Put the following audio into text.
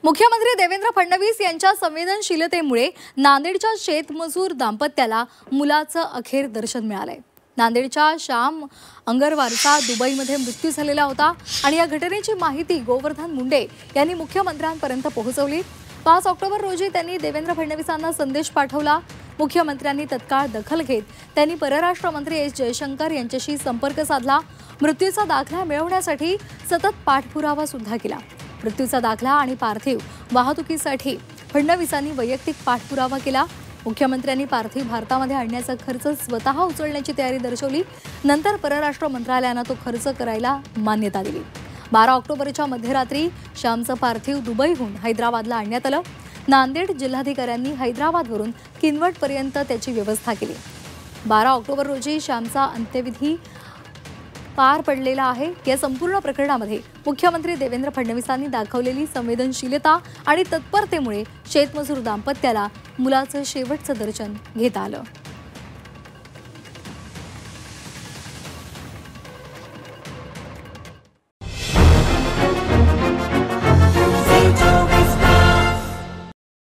मुख्यमंत्री देवेंद्र फडणवीस यांच्या संवेदनशीलतेमुळे नांदेडच्या शेतमजूर दाम्पत्याला मुलाचं अखेर दर्शन मिळालंय। नांदेडच्या श्याम अंगरवारचा दुबईमध्ये मृत्यू झालेला होता आणि या घटनेची माहिती गोवर्धन मुंडे यांनी मुख्यमंत्र्यांपर्यंत पोहोचवली। 5 ऑक्टोबर रोजी त्यांनी देवेंद्र फडणवीसांना संदेश पाठवला। मुख्यमंत्र्यांनी तत्काळ दखल घेत त्यांनी परराष्ट्र मंत्री एस जयशंकर यांच्याशी संपर्क साधला। मृत्यूचा दाखला मिळवण्यासाठी सतत पाठपुरावा सुद्धा केला। मृत्यूचा दाखला आणि पार्थिव वाहतुकीसाठी फडणवीसांनी वैयक्तिक पाठपुरावा केला। मुख्यमंत्र्यांनी पार्थिव भारतामध्ये आणण्याचा खर्च स्वतः उचलण्याची तयारी दर्शवली। नंतर परराष्ट्र मंत्रालयाने तो खर्च करायला मान्यता दिली। 12 ऑक्टोबरच्या मध्यरात्री श्यामचं पार्थिव दुबईहून हैदराबादला आणण्यात आलं। नांदेड जिल्हाधिकाऱ्यांनी हैदराबादवरून किनवटपर्यंत त्याची व्यवस्था केली। 12 ऑक्टोबर रोजी श्यामचा अंत्यविधी पार पडलेला आहे। या संपूर्ण प्रकरणामध्ये मुख्यमंत्री देवेंद्र फडणवीसांनी दाखवलेली संवेदनशीलता आणि तत्परतेमुळे शेतमजूर दाम्पत्याला मुलाचं शेवटचं दर्शन घेता आलं।